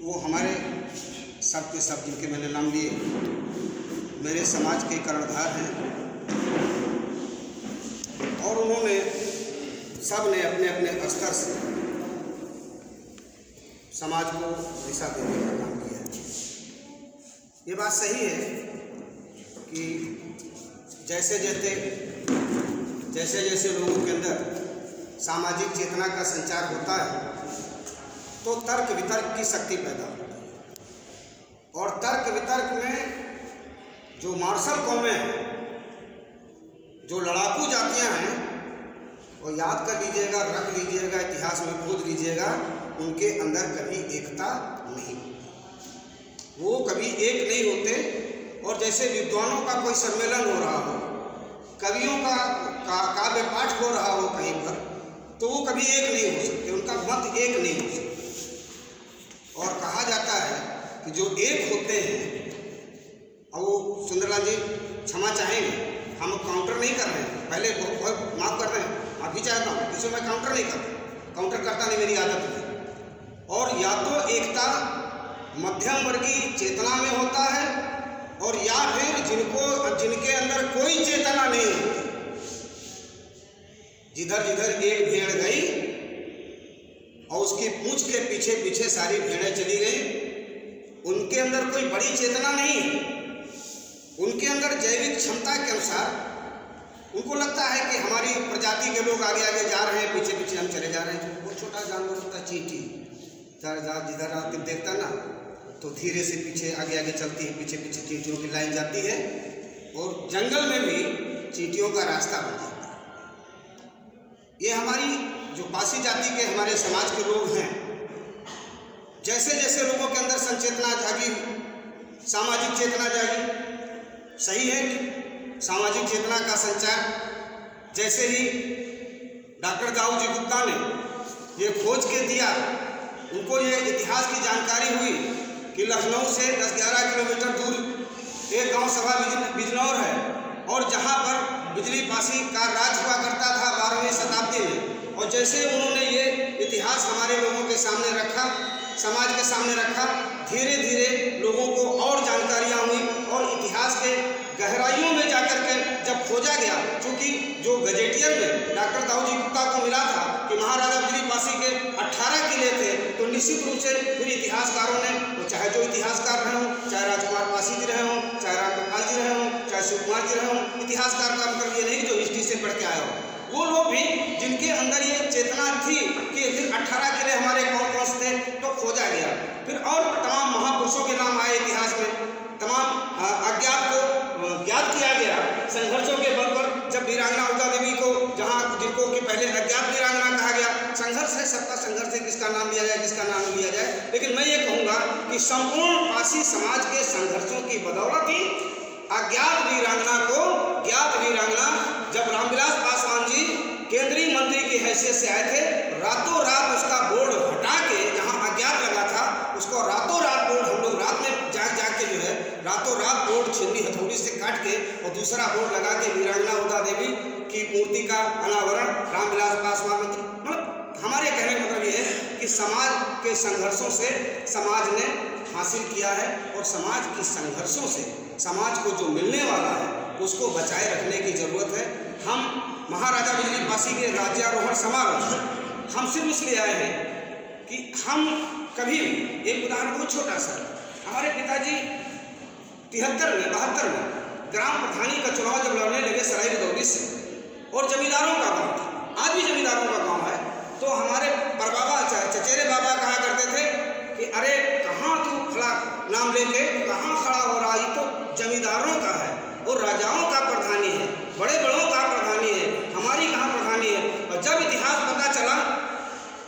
वो हमारे सब के सब जिनके मैंने नाम लिए मेरे समाज के कर्णधार हैं और उन्होंने सब ने अपने अपने स्तर से समाज को दिशा देने का काम किया है। ये बात सही है कि जैसे जैसे लोगों के अंदर सामाजिक चेतना का संचार होता है तो तर्क वितर्क की शक्ति पैदा होती है और तर्क वितर्क में जो मार्शल कौमें हैं, जो लड़ाकू जातियां हैं, वो याद कर लीजिएगा, रख लीजिएगा, इतिहास में खोज लीजिएगा, उनके अंदर कभी एकता नहीं होती, वो कभी एक नहीं होते। और जैसे विद्वानों का कोई सम्मेलन हो रहा हो, कवियों का काव्य पाठ हो रहा हो कहीं पर, तो वो कभी एक नहीं हो सकते, उनका मत एक नहीं हो सकता। और कहा जाता है कि जो एक होते हैं, और वो सुंदरलाल जी क्षमा चाहेंगे, हम काउंटर नहीं कर रहे हैं, पहले बहुत माफ़ कर रहे हैं, माफ़ी चाहता हूँ, इसमें मैं काउंटर नहीं करता, काउंटर करता नहीं, मेरी आदत नहीं। और या तो एकता मध्यम वर्गीय चेतना में होता है और या फिर जिनके अंदर कोई चेतना नहीं होती, जिधर जिधर एक भेड़ गई और उसकी पूंछ के पीछे पीछे सारी भेड़ें चली गई, उनके अंदर कोई बड़ी चेतना नहीं है। उनके अंदर जैविक क्षमता के अनुसार उनको लगता है कि हमारी प्रजाति के लोग आगे आगे जा रहे हैं, पीछे पीछे हम चले जा रहे हैं। बहुत छोटा जानवर होता है चींटी, जिधर आके देखता ना तो धीरे से पीछे आगे आगे चलती है, पीछे पीछे चींटियों की लाइन जाती है और जंगल में भी चींटियों का रास्ता बन जाता है। ये हमारी जो पासी जाति के हमारे समाज के लोग हैं, जैसे जैसे लोगों के अंदर संचेतना जागी, सामाजिक चेतना जागी, सही है कि सामाजिक चेतना का संचार जैसे ही डॉक्टर दाऊ जी गुप्ता ने ये खोज के दिया, उनको ये इतिहास की जानकारी हुई कि लखनऊ से 10-11 किलोमीटर दूर एक गांव सभा बिजनौर है और जहां पर बिजली पासी का राज हुआ करता था 12वीं शताब्दी में। और जैसे उन्होंने ये इतिहास हमारे लोगों के सामने रखा, समाज के सामने रखा, धीरे धीरे लोगों को और जानकारियाँ हुई और इतिहास के गहराइयों में जाकर के जब खोजा गया, क्योंकि जो गजेटियर में डॉक्टर दाऊ जी गुप्ता को मिला था कि महाराजा बिजली पासी के 18 किले थे, तो निश्चित रूप से फिर इतिहासकारों ने, वो चाहे जो इतिहासकार रहे हों, चाहे राजकुमार पासी जी रहे हों, चाहे रामगोपाल जी रहे हों, चाहे शिव कुमार जी रहे हों, इतिहासकार का मतलब ये नहीं जो हिस्ट्री से पढ़ के आया हो, वो लोग भी जिनके अंदर ये चेतना थी कि फिर 18 किले हमारे कौन कौन से थे, तो खोजा गया। फिर और तमाम महापुरुषों के नाम आए इतिहास में, तमाम अज्ञात को ज्ञात किया गया संघर्षों के बल पर। जब वीरांगना उदा देवी को, जहाँ जिनको कि पहले अज्ञात वीरांगना कहा गया, संघर्ष है, सबका संघर्ष है, किसका नाम लिया जाए, किसका नाम लिया जाए, लेकिन मैं ये कहूँगा कि संपूर्ण पासी समाज के संघर्षों की बदौलत ही अज्ञात वीरांगना को ज्ञात वीरांगना, जब रामविलास पासवान जी केंद्रीय मंत्री की हैसियत से आए थे, रातों रात उसका बोर्ड हटा के, जहाँ अज्ञात लगा था उसको रातों रात बोर्ड, हम लोग रात में जाके जो है रातों रात बोर्ड छिन्नी हथौड़ी से काट के और दूसरा बोर्ड लगा के वीरांगना उदा देवी की मूर्ति का अनावरण रामविलास पासवान मंत्री। मतलब हमारे कहने का मतलब ये है कि समाज के संघर्षों से समाज ने हासिल किया है और समाज की संघर्षों से समाज को जो मिलने वाला है उसको बचाए रखने की जरूरत है। हम महाराजा बिजली पासी के राज्यारोहण समारोह हम सिर्फ इसलिए आए हैं कि हम कभी, एक उदाहरण बहुत छोटा सा, हमारे पिताजी 72 में ग्राम प्रधानी का चुनाव जब लड़ने लगे सराय रजौली से, और जमींदारों का गांव था, आज भी जमींदारों का गांव है, तो हमारे परबाबा चचेरे बाबा कहा करते थे कि अरे कहाँ तू फला नाम लेके कहाँ खड़ा हो रहा, ये तो जमींदारों का है और राजाओं का प्रधानी है, बड़े बड़ों का प्रधानी है, हमारी कहाँ प्रधानी है। और जब इतिहास पता चला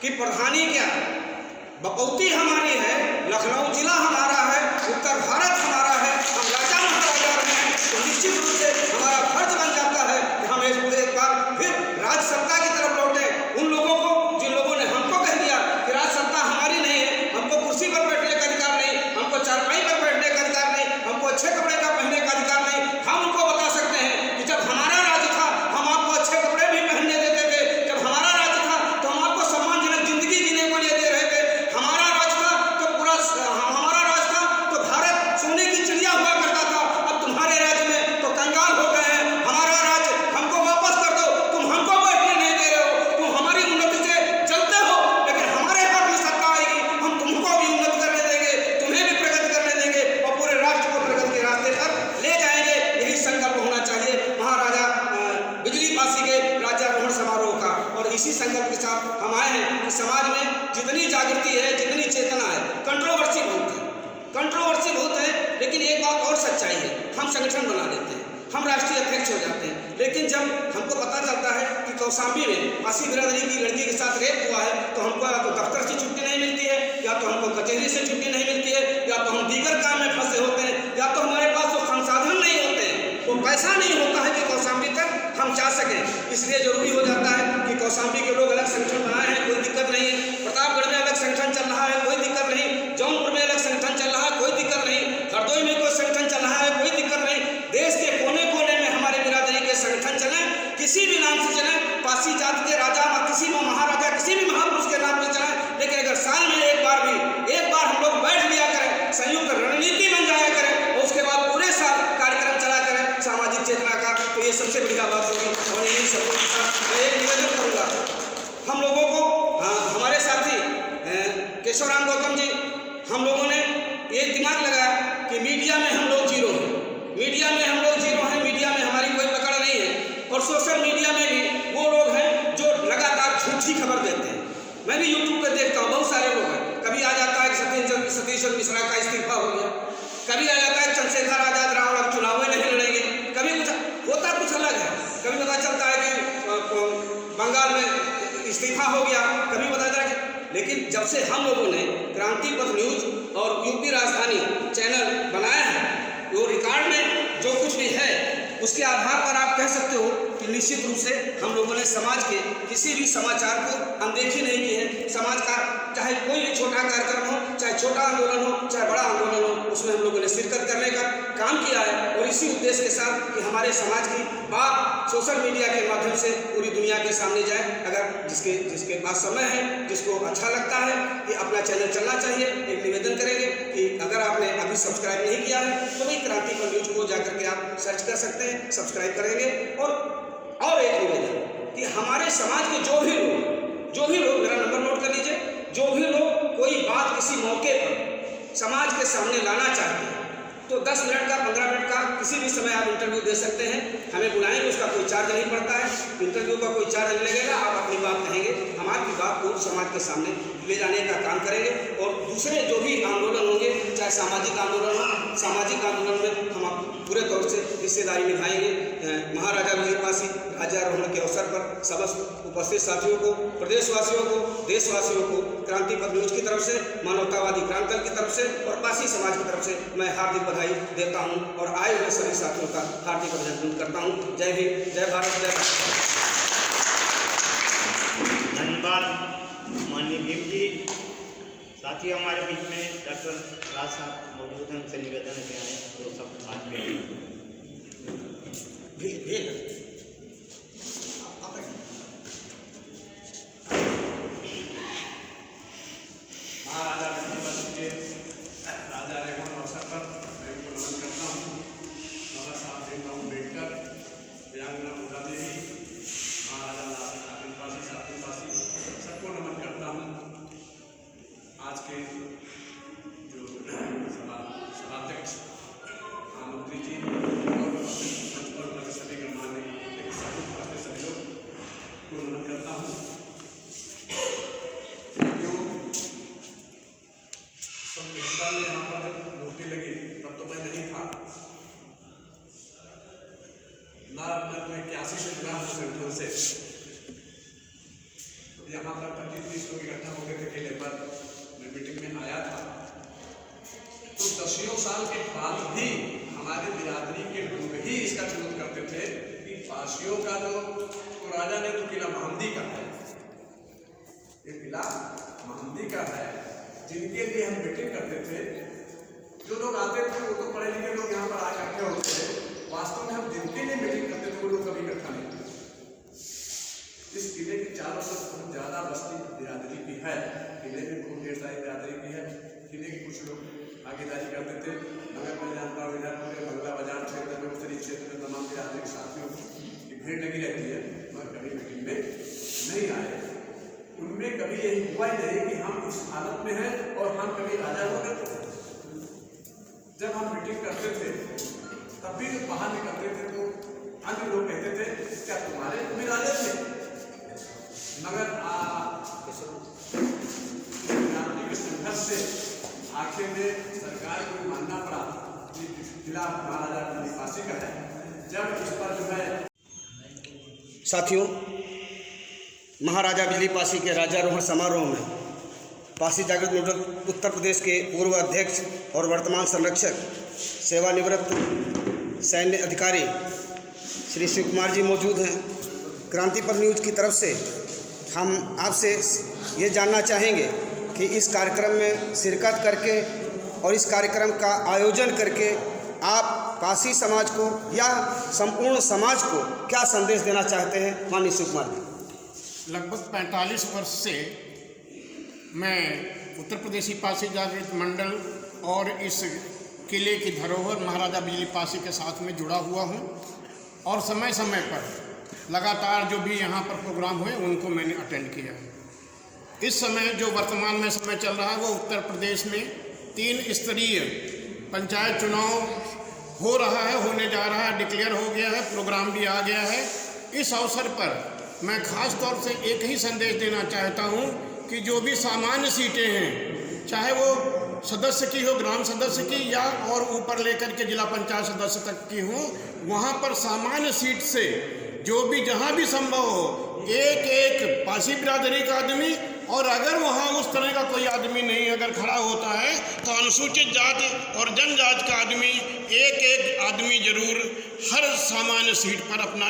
कि प्रधानी क्या, बपौती हमारी है, लखनऊ जिला हमारा है, उत्तर भारत हमारा है, हम राजा महाराजा रहे हैं, तो निश्चित रूप से हमारा फर्ज बन जाता है कि हम एक बार फिर राज सत्ता की तरफ लौटे। उन लोगों को, जिन लोगों ने हमको कह दिया कि राज सत्ता हमारी नहीं है, हमको कुर्सी पर बैठने का अधिकार नहीं, हमको चारपाई पर बैठने का अधिकार नहीं, हमको अच्छे कपड़े का पहनने का अधिकार नहीं, हम उनको बता सकते हैं कि जब हमारा राज था हम आपको अच्छे कपड़े भी पहनने देते थे, जब हमारा राज था तो हम आपको सम्मानजनक जिंदगी जीने को लिए दे रहे थे, हमारा राज था तो पूरा संगठन बना लेते हैं, हम राष्ट्रीय अध्यक्ष हो जाते हैं। लेकिन जब हमको पता चलता है कि कौशाम्बी में पासी बिरादरी की लड़की के साथ रेप हुआ है, तो हमको या तो दफ्तर से छुट्टी नहीं मिलती है, या तो हमको कचहरी से छुट्टी नहीं मिलती है, या तो हम दीगर काम में फंसे होते हैं, या तो हमारे पास वो संसाधन नहीं होते हैं, वो पैसा नहीं होता है कि कौशाम्बी तक हम जा सकें। इसलिए जरूरी हो जाता है कि कौशाम्बी के लोग अलग संगठन बनाए हैं, कोई दिक्कत नहीं है। प्रतापगढ़ में अलग संगठन चल रहा है, कोई दिक्कत नहीं। जौनपुर में अलग संगठन चल रहा है, कोई दिक्कत नहीं। हरदोई में कोई संगठन चल रहा है, कोई दिक्कत नहीं। देश के कोने कोने में हमारे बिरादरी के संगठन चले, किसी भी नाम से चले, पासी जाति के राजा, किसी भी महाराजा, किसी भी महापुरुष के नाम से चले, लेकिन अगर साल में एक बार हम लोग बैठ लिया करें, संयुक्त रणनीति बन जाया करें और उसके बाद पूरे साल कार्यक्रम चला करें सामाजिक चेतना का, तो ये सबसे बढ़िया बात होगी। और यही सब के साथ मैं एक निवेदन करूँगा हम लोगों को, हमारे साथी केशवराम गौतम जी, हम लोगों ने ये दिमाग लगाया कि मीडिया में हम लोग जीरो हैं, मीडिया में हम लोग जीरो हैं, मीडिया में हमारी कोई पकड़ नहीं है। और सोशल मीडिया में भी वो लोग हैं जो लगातार झूठी खबर देते हैं। मैं भी यूट्यूब पर देखता हूँ, बहुत सारे लोग हैं। कभी आ जाता है कि सतीश मिश्रा का इस्तीफा हो गया, कभी आ जाता है चंद्रशेखर आजाद राव अब चुनाव में नहीं लड़ेंगे, कभी कुछ होता कुछ अलग है, कभी पता चलता है कि बंगाल में इस्तीफा हो गया, कभी पता चला कि। लेकिन जब से हम लोगों ने क्रांति पथ न्यूज और यूपी राजधानी चैनल बनाया है, वो रिकॉर्ड में जो कुछ भी है उसके आधार पर आप कह सकते हो कि निश्चित रूप से हम लोगों ने समाज के किसी भी समाचार को अनदेखी नहीं की है। समाज का चाहे कोई भी छोटा कार्यक्रम हो, चाहे छोटा आंदोलन हो, चाहे बड़ा आंदोलन हो, उसमें हम लोगों ने शिरकत करने का काम किया है। और इसी उद्देश्य के साथ कि हमारे समाज की बात सोशल मीडिया के माध्यम से पूरी दुनिया के सामने जाए। अगर जिसके पास समय है, जिसको अच्छा लगता है कि अपना चैनल चलना चाहिए, एक निवेदन करेंगे कि अगर आपने अभी सब्सक्राइब नहीं किया है तो भाई क्रांति पथ न्यूज को जाकर के आप सर्च कर सकते हैं, सब्सक्राइब करेंगे। और एक निवेदन कि हमारे समाज के जो भी लोग मेरा नंबर नोट कर लीजिए, जो भी लोग कोई बात किसी मौके पर समाज के सामने लाना चाहते हैं तो 10 मिनट का, 15 मिनट का किसी भी समय आप इंटरव्यू दे सकते हैं। हमें बुलाएंगे, उसका कोई चार्ज नहीं पड़ता है, इंटरव्यू का कोई चार्ज नहीं लगेगा। आप अपनी बात कहेंगे, हम आपकी बात को समाज के सामने ले जाने का काम करेंगे। और दूसरे जो भी आंदोलन होंगे, चाहे सामाजिक आंदोलन हो, सामाजिक आंदोलन में हम पूरे तौर से हिस्सेदारी निभाएंगे। महाराजा विजयपासी राज्यारोहण के अवसर पर समस्त उपस्थित साथियों को, प्रदेशवासियों को, देशवासियों को क्रांति पथ न्यूज की तरफ से, मानवतावादी क्रांति दल की तरफ से और पासी समाज की तरफ से मैं हार्दिक बधाई देता हूं और आए हुए सभी साथियों का हार्दिक अभिनंदन करता हूं। जय हिंद, जय भारत, जय भारत। धन्यवाद माननीय भीम जी। साथी हमारे बीच में डॉक्टर राज साहब मौजूद हैं, उनसे निवेदन किया है तो सब आज में महाराजा के राजा रेखा अवसर पर मैं उनको नमन करता हूँ। बाबा साहब भीमराव अम्बेडकर, वीरांगना पूजा देवी, महाराजा पासी सबको नमन करता हूँ। आज के जो सभाध्यक्ष महामंत्री जी और सभी गणमान्य सभी लोग को नमन करता हूँ। में यहाँ पर जब ड्यूटी लगी तब तो मैं नहीं था ना, मैं तो 81 से जुड़ा हूँ संगठन से। यहाँ पर 25-30 लोग इकट्ठा हो गए थे किले पर, मैं मीटिंग में आया था तो 10 साल के बाद भी हमारे बिरादरी के लोग ही इसका विरोध करते थे कि पासियों का जो तो राजा ने तो किला महमदी का है, ये किला महमदी का है, जिनके लिए हम मीटिंग करते थे। जो लोग आते थे वो तो पढ़े लिखे लोग यहाँ पर आ इकट्ठे होते थे, वास्तव में हम जिनके लिए मीटिंग करते थे वो लोग कभी इकट्ठा नहीं थे। इस किले के चारों तरफ बहुत ज़्यादा बस्ती बिरादरी की है, किले में बहुत ढेर सारी बिरादरी की है। किले के कुछ लोग भागीदारी करते थे, मगर मैं जानता हूँ इधर पूरे बंगला बाजार क्षेत्र में, उत्तरी क्षेत्र में तमाम बिरादरी के साथियों की भीड़ लगी रहती है, मगर कभी मीटिंग में नहीं आए। उनमें कभी यही हुआ ही नहीं कि हम इस हालत में हैं और हम कभी राजा हुआ करते थे। जब हम मीटिंग करते थे तब भी जब बाहर निकलते थे तो अन्य लोग कहते थे क्या तुम्हारे भी राजा थे, मगर संघर्ष से आखिर में सरकार को मानना पड़ा जिला महाराजा बिजली पासी का है। जब इस पर जो है साथियों, महाराजा बिजली पासी के राजारोहण समारोह में पासी जागृत मंडल उत्तर प्रदेश के पूर्व अध्यक्ष और वर्तमान संरक्षक सेवानिवृत्त सैन्य अधिकारी श्री शिव कुमार जी मौजूद हैं। क्रांतिपर न्यूज़ की तरफ से हम आपसे ये जानना चाहेंगे कि इस कार्यक्रम में शिरकत करके और इस कार्यक्रम का आयोजन करके आप पासी समाज को या संपूर्ण समाज को क्या संदेश देना चाहते हैं, माननीय शिव कुमार जी? लगभग 45 वर्ष से मैं उत्तर प्रदेशी पासी जागृत मंडल और इस किले की धरोहर महाराजा बिजली पासी के साथ में जुड़ा हुआ हूँ और समय समय पर लगातार जो भी यहाँ पर प्रोग्राम हुए उनको मैंने अटेंड किया है। इस समय जो वर्तमान में समय चल रहा है वो उत्तर प्रदेश में 3 स्तरीय पंचायत चुनाव हो रहा है, होने जा रहा है, डिक्लेयर हो गया है, प्रोग्राम भी आ गया है। इस अवसर पर मैं खास तौर से एक ही संदेश देना चाहता हूँ कि जो भी सामान्य सीटें हैं, चाहे वो सदस्य की हो, ग्राम सदस्य की, या और ऊपर लेकर के जिला पंचायत सदस्य तक की हो, वहाँ पर सामान्य सीट से जो भी जहाँ भी संभव हो एक पासी बिरादरी का आदमी, और अगर वहाँ उस तरह का कोई आदमी नहीं अगर खड़ा होता है तो अनुसूचित जाति और जनजाति का आदमी एक आदमी जरूर हर सामान्य सीट पर अपना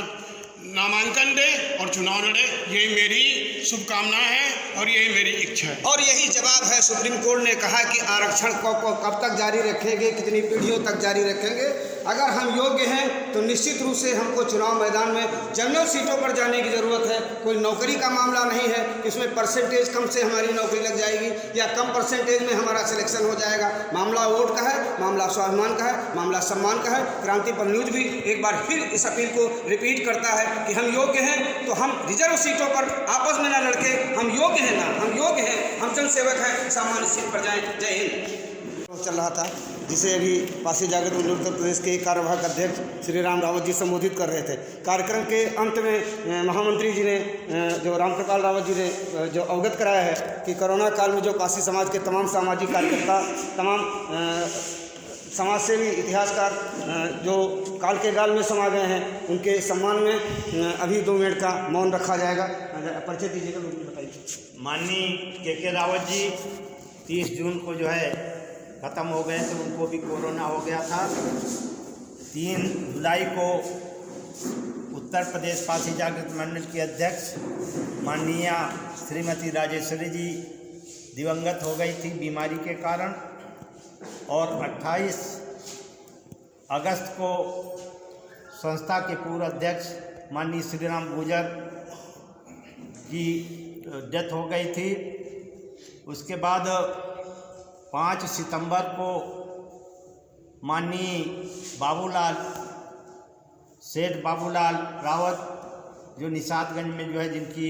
नामांकन दे और चुनाव लड़े। यही मेरी शुभकामना है और यही मेरी इच्छा है। और यही जवाब है, सुप्रीम कोर्ट ने कहा कि आरक्षण को कब तक जारी रखेंगे, कितनी पीढ़ियों तक जारी रखेंगे। अगर हम योग्य हैं तो निश्चित रूप से हमको चुनाव मैदान में जनरल सीटों पर जाने की ज़रूरत है। कोई नौकरी का मामला नहीं है कि इसमें परसेंटेज कम से हमारी नौकरी लग जाएगी या कम परसेंटेज में हमारा सिलेक्शन हो जाएगा। मामला वोट का है, मामला स्वाभिमान का है, मामला सम्मान का है। क्रांतिपर न्यूज़ भी एक बार फिर इस अपील को रिपीट करता है कि हम योग्य हैं तो हम रिजर्व सीटों पर आपस में ना लड़के, हम योग्य हैं ना, हम योग्य हैं, हम जनसेवक हैं, सामान्य सीट पर जाएं। जय हिंद। चल रहा था जिसे अभी पासी जागृत मंडल उत्तर प्रदेश के कार्यवाहक अध्यक्ष श्री राम रावत जी संबोधित कर रहे थे। कार्यक्रम के अंत में महामंत्री जी ने जो रामकृपाल रावत जी ने जो अवगत कराया है कि कोरोना काल में जो पासी समाज के तमाम सामाजिक कार्यकर्ता, तमाम समाजसेवी, इतिहासकार जो काल के गाल में समा गए हैं, उनके सम्मान में अभी 2 मिनट का मौन रखा जाएगा। परिचय दीजिएगा, बताइए। माननीय के रावत जी 30 जून को जो है ख़त्म हो गए थे, उनको भी कोरोना हो गया था। 3 जुलाई को उत्तर प्रदेश पासी जागृत मंडल की अध्यक्ष माननीय श्रीमती राजेश्वरी जी दिवंगत हो गई थी बीमारी के कारण, और 28 अगस्त को संस्था के पूर्व अध्यक्ष माननीय श्री राम गुर्जर की डेथ हो गई थी। उसके बाद 5 सितंबर को माननीय बाबूलाल, सेठ बाबूलाल रावत जो निषादगंज में जो है, जिनकी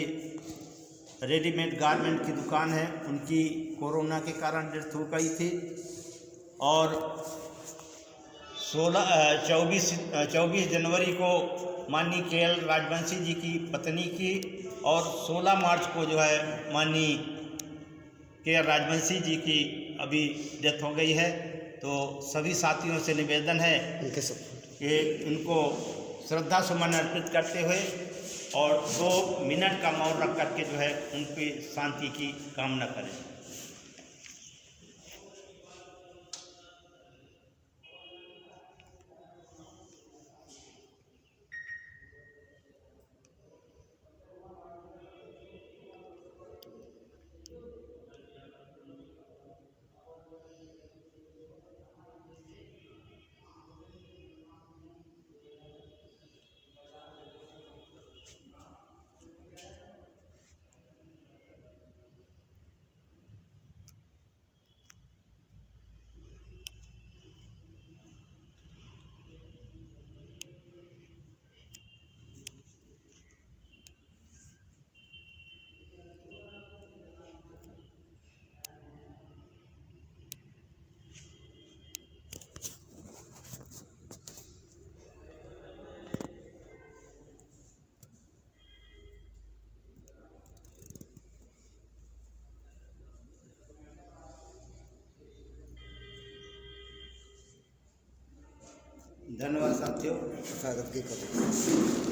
रेडीमेड गारमेंट की दुकान है, उनकी कोरोना के कारण डेथ हो गई थी। और 24 जनवरी को माननीय के.एल. राजवंशी जी की पत्नी की, और 16 मार्च को जो है माननीय के.एल. राजवंशी जी की अभी डेथ हो गई है। तो सभी साथियों से निवेदन है कि उनको श्रद्धा सुमन अर्पित करते हुए और 2 मिनट का मौन रख करके जो है उनकी शांति की कामना करें। धन्यवाद साथियों। स्वागत की करें।